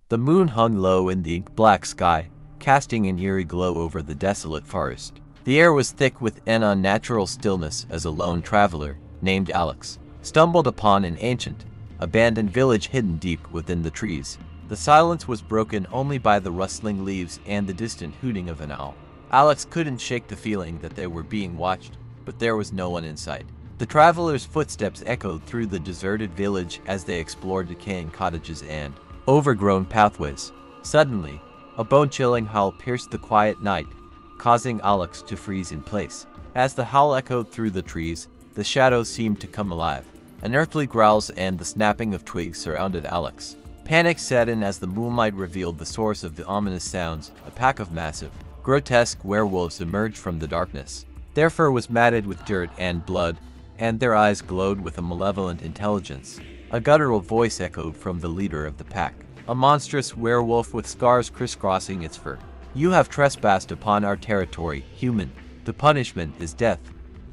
The moon hung low in the black sky, casting an eerie glow over the desolate forest. The air was thick with an unnatural stillness as a lone traveler, named Alex, stumbled upon an ancient, abandoned village hidden deep within the trees. The silence was broken only by the rustling leaves and the distant hooting of an owl. Alex couldn't shake the feeling that they were being watched, but there was no one in sight. The travelers' footsteps echoed through the deserted village as they explored decaying cottages and overgrown pathways. Suddenly, a bone-chilling howl pierced the quiet night, causing Alex to freeze in place. As the howl echoed through the trees, the shadows seemed to come alive. Unearthly growls and the snapping of twigs surrounded Alex. Panic set in as the moonlight revealed the source of the ominous sounds. A pack of massive, grotesque werewolves emerged from the darkness. Their fur was matted with dirt and blood, and their eyes glowed with a malevolent intelligence. A guttural voice echoed from the leader of the pack, a monstrous werewolf with scars crisscrossing its fur. "You have trespassed upon our territory, human. The punishment is death."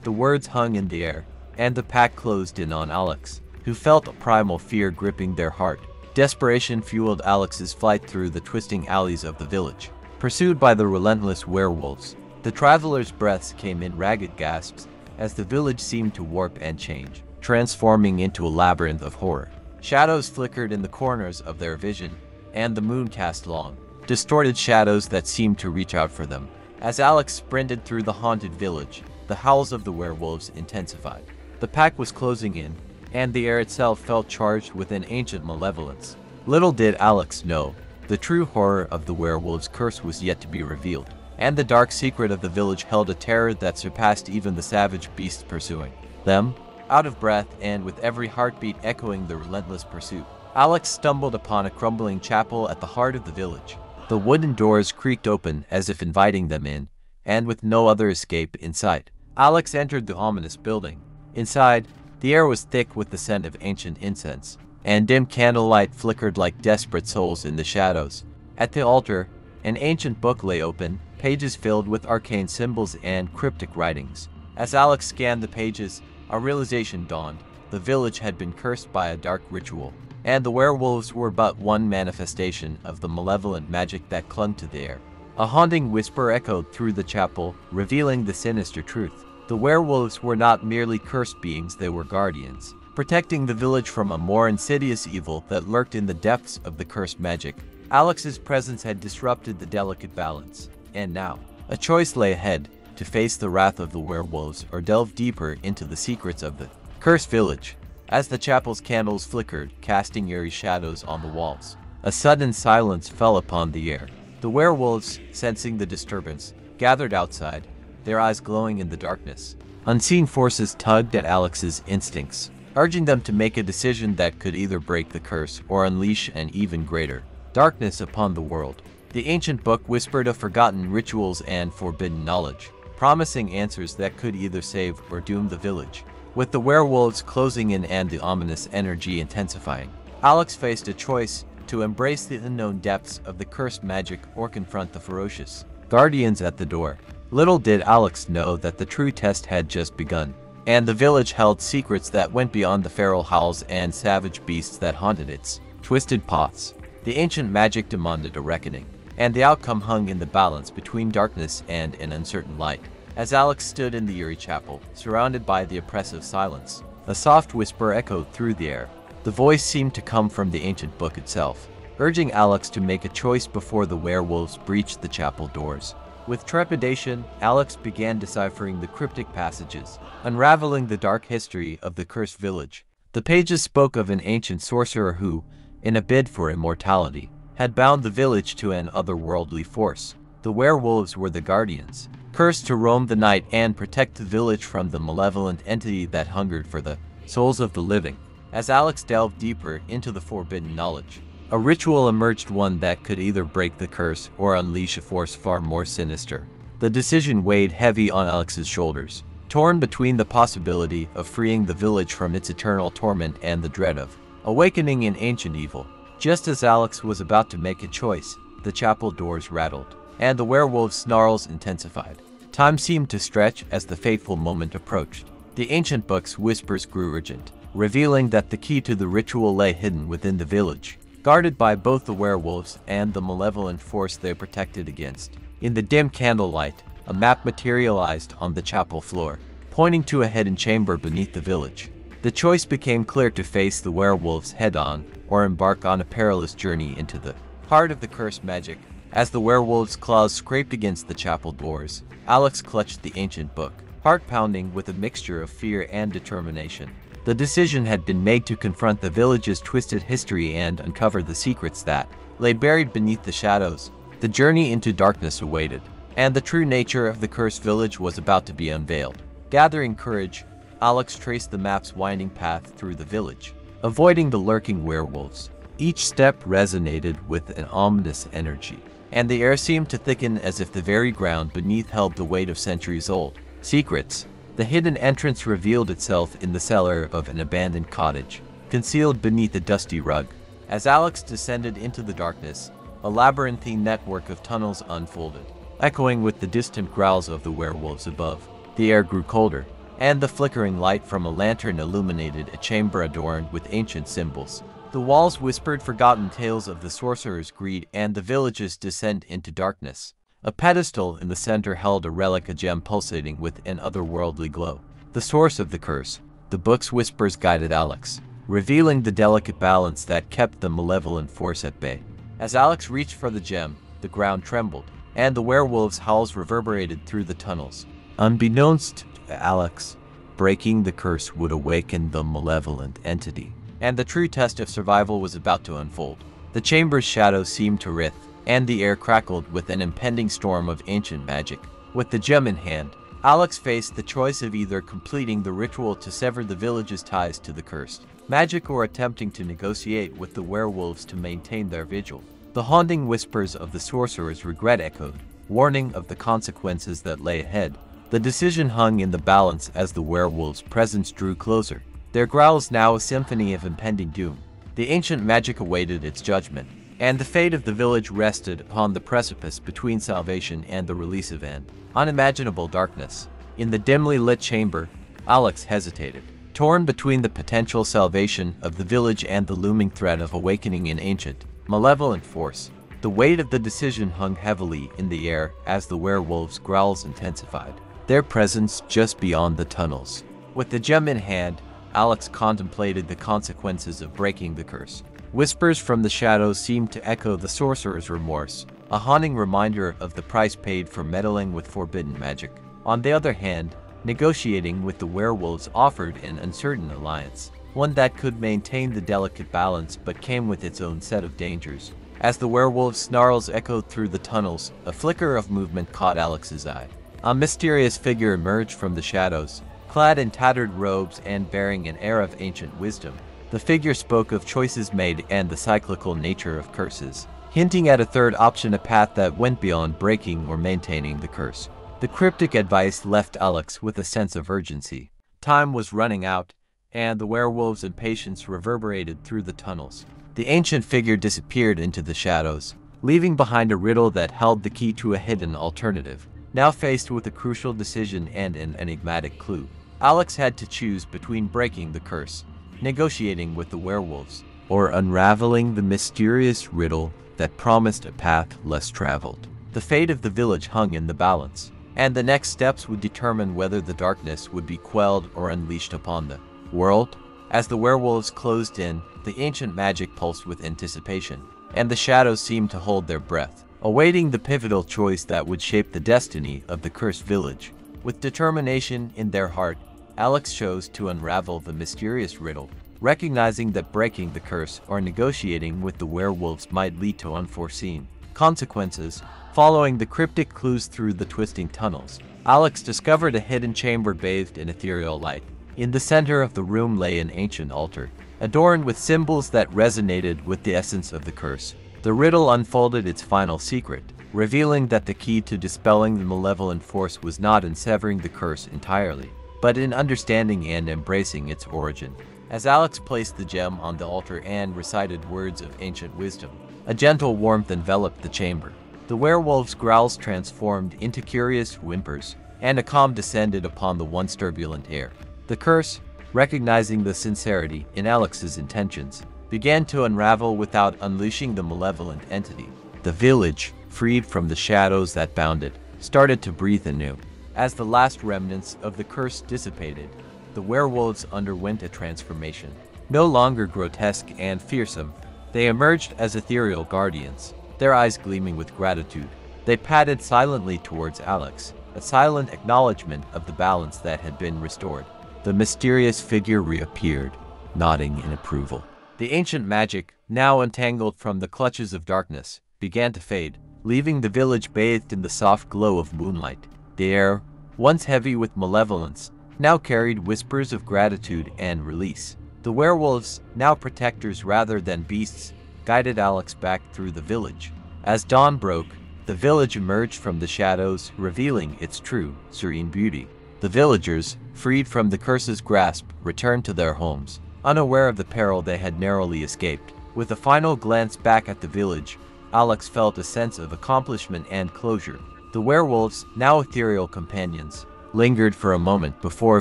The words hung in the air, and the pack closed in on Alex, who felt a primal fear gripping their heart. Desperation fueled Alex's flight through the twisting alleys of the village. Pursued by the relentless werewolves, the travelers' breaths came in ragged gasps as the village seemed to warp and change, transforming into a labyrinth of horror. Shadows flickered in the corners of their vision, and the moon cast long, distorted shadows that seemed to reach out for them. As Alex sprinted through the haunted village, the howls of the werewolves intensified. The pack was closing in, and the air itself felt charged with an ancient malevolence. Little did Alex know, the true horror of the werewolves' curse was yet to be revealed, and the dark secret of the village held a terror that surpassed even the savage beasts pursuing them. Out of breath and with every heartbeat echoing the relentless pursuit, Alex stumbled upon a crumbling chapel at the heart of the village. The wooden doors creaked open as if inviting them in, and with no other escape in sight, Alex entered the ominous building. Inside, the air was thick with the scent of ancient incense, and dim candlelight flickered like desperate souls in the shadows. At the altar, an ancient book lay open, pages filled with arcane symbols and cryptic writings. As Alex scanned the pages, a realization dawned. The village had been cursed by a dark ritual, and the werewolves were but one manifestation of the malevolent magic that clung to the air. A haunting whisper echoed through the chapel, revealing the sinister truth. The werewolves were not merely cursed beings, they were guardians, protecting the village from a more insidious evil that lurked in the depths of the cursed magic. Alex's presence had disrupted the delicate balance, and now, a choice lay ahead: to face the wrath of the werewolves or delve deeper into the secrets of the cursed village. As the chapel's candles flickered, casting eerie shadows on the walls, a sudden silence fell upon the air. The werewolves, sensing the disturbance, gathered outside, their eyes glowing in the darkness. Unseen forces tugged at Alex's instincts, urging them to make a decision that could either break the curse or unleash an even greater darkness upon the world. The ancient book whispered of forgotten rituals and forbidden knowledge, promising answers that could either save or doom the village. With the werewolves closing in and the ominous energy intensifying, Alex faced a choice: to embrace the unknown depths of the cursed magic or confront the ferocious guardians at the door. Little did Alex know that the true test had just begun, and the village held secrets that went beyond the feral howls and savage beasts that haunted its twisted paths. The ancient magic demanded a reckoning, and the outcome hung in the balance between darkness and an uncertain light. As Alex stood in the eerie chapel, surrounded by the oppressive silence, a soft whisper echoed through the air. The voice seemed to come from the ancient book itself, urging Alex to make a choice before the werewolves breached the chapel doors. With trepidation, Alex began deciphering the cryptic passages, unraveling the dark history of the cursed village. The pages spoke of an ancient sorcerer who, in a bid for immortality, had bound the village to an otherworldly force. The werewolves were the guardians, cursed to roam the night and protect the village from the malevolent entity that hungered for the souls of the living. As Alex delved deeper into the forbidden knowledge, a ritual emerged, one that could either break the curse or unleash a force far more sinister. The decision weighed heavy on Alex's shoulders, torn between the possibility of freeing the village from its eternal torment and the dread of awakening an ancient evil. Just as Alex was about to make a choice, the chapel doors rattled, and the werewolves' snarls intensified. Time seemed to stretch as the fateful moment approached. The ancient book's whispers grew urgent, revealing that the key to the ritual lay hidden within the village. guarded by both the werewolves and the malevolent force they protected against. In the dim candlelight, a map materialized on the chapel floor, pointing to a hidden chamber beneath the village. The choice became clear: to face the werewolves head-on, or embark on a perilous journey into the heart of the cursed magic. As the werewolves' claws scraped against the chapel doors, Alex clutched the ancient book, heart pounding with a mixture of fear and determination. The decision had been made to confront the village's twisted history and uncover the secrets that lay buried beneath the shadows. The journey into darkness awaited, and the true nature of the cursed village was about to be unveiled. Gathering courage, Alex traced the map's winding path through the village, avoiding the lurking werewolves. Each step resonated with an ominous energy, and the air seemed to thicken as if the very ground beneath held the weight of centuries-old secrets. The hidden entrance revealed itself in the cellar of an abandoned cottage, concealed beneath a dusty rug. As Alex descended into the darkness, a labyrinthine network of tunnels unfolded, echoing with the distant growls of the werewolves above. The air grew colder, and the flickering light from a lantern illuminated a chamber adorned with ancient symbols. The walls whispered forgotten tales of the sorcerer's greed and the village's descent into darkness. A pedestal in the center held a relic, a gem pulsating with an otherworldly glow. The source of the curse. The book's whispers guided Alex, revealing the delicate balance that kept the malevolent force at bay. As Alex reached for the gem, the ground trembled, and the werewolves' howls reverberated through the tunnels. Unbeknownst to Alex, breaking the curse would awaken the malevolent entity, and the true test of survival was about to unfold. The chamber's shadows seemed to writhe, and the air crackled with an impending storm of ancient magic. With the gem in hand, Alex faced the choice of either completing the ritual to sever the village's ties to the cursed magic or attempting to negotiate with the werewolves to maintain their vigil. The haunting whispers of the sorcerer's regret echoed, warning of the consequences that lay ahead. The decision hung in the balance as the werewolves' presence drew closer, their growls now a symphony of impending doom. The ancient magic awaited its judgment, and the fate of the village rested upon the precipice between salvation and the release of an unimaginable darkness. In the dimly lit chamber, Alex hesitated, torn between the potential salvation of the village and the looming threat of awakening an ancient, malevolent force. The weight of the decision hung heavily in the air as the werewolves' growls intensified, their presence just beyond the tunnels. With the gem in hand, Alex contemplated the consequences of breaking the curse. Whispers from the shadows seemed to echo the sorcerer's remorse, a haunting reminder of the price paid for meddling with forbidden magic. On the other hand, negotiating with the werewolves offered an uncertain alliance, one that could maintain the delicate balance but came with its own set of dangers. As the werewolves' snarls echoed through the tunnels, a flicker of movement caught Alex's eye. A mysterious figure emerged from the shadows, clad in tattered robes and bearing an air of ancient wisdom. The figure spoke of choices made and the cyclical nature of curses, hinting at a third option, a path that went beyond breaking or maintaining the curse. The cryptic advice left Alex with a sense of urgency. Time was running out, and the werewolves' impatience reverberated through the tunnels. The ancient figure disappeared into the shadows, leaving behind a riddle that held the key to a hidden alternative. Now faced with a crucial decision and an enigmatic clue, Alex had to choose between breaking the curse, negotiating with the werewolves, or unraveling the mysterious riddle that promised a path less traveled. The fate of the village hung in the balance, and the next steps would determine whether the darkness would be quelled or unleashed upon the world. As the werewolves closed in, the ancient magic pulsed with anticipation, and the shadows seemed to hold their breath, awaiting the pivotal choice that would shape the destiny of the cursed village. With determination in their heart, Alex chose to unravel the mysterious riddle, recognizing that breaking the curse or negotiating with the werewolves might lead to unforeseen consequences. Following the cryptic clues through the twisting tunnels, Alex discovered a hidden chamber bathed in ethereal light. In the center of the room lay an ancient altar, adorned with symbols that resonated with the essence of the curse. The riddle unfolded its final secret, revealing that the key to dispelling the malevolent force was not in severing the curse entirely, but in understanding and embracing its origin. As Alex placed the gem on the altar and recited words of ancient wisdom, a gentle warmth enveloped the chamber. The werewolves' growls transformed into curious whimpers, and a calm descended upon the once turbulent air. The curse, recognizing the sincerity in Alex's intentions, began to unravel without unleashing the malevolent entity. The village, freed from the shadows that bound it, started to breathe anew. As the last remnants of the curse dissipated, the werewolves underwent a transformation. No longer grotesque and fearsome, they emerged as ethereal guardians, their eyes gleaming with gratitude. They padded silently towards Alex, a silent acknowledgement of the balance that had been restored. The mysterious figure reappeared, nodding in approval. The ancient magic, now entangled from the clutches of darkness, began to fade, leaving the village bathed in the soft glow of moonlight. The air, once heavy with malevolence, now carried whispers of gratitude and release. The werewolves, now protectors rather than beasts, guided Alex back through the village. As dawn broke, the village emerged from the shadows, revealing its true, serene beauty. The villagers, freed from the curse's grasp, returned to their homes, unaware of the peril they had narrowly escaped. With a final glance back at the village, Alex felt a sense of accomplishment and closure. The werewolves, now ethereal companions, lingered for a moment before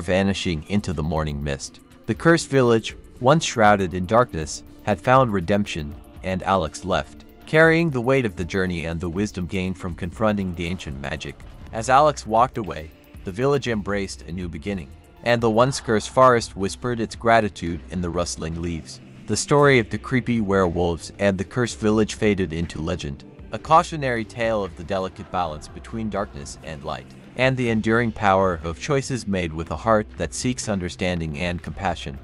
vanishing into the morning mist. The cursed village, once shrouded in darkness, had found redemption, and Alex left, carrying the weight of the journey and the wisdom gained from confronting the ancient magic. As Alex walked away, the village embraced a new beginning, and the once cursed forest whispered its gratitude in the rustling leaves. The story of the creepy werewolves and the cursed village faded into legend, a cautionary tale of the delicate balance between darkness and light, and the enduring power of choices made with a heart that seeks understanding and compassion.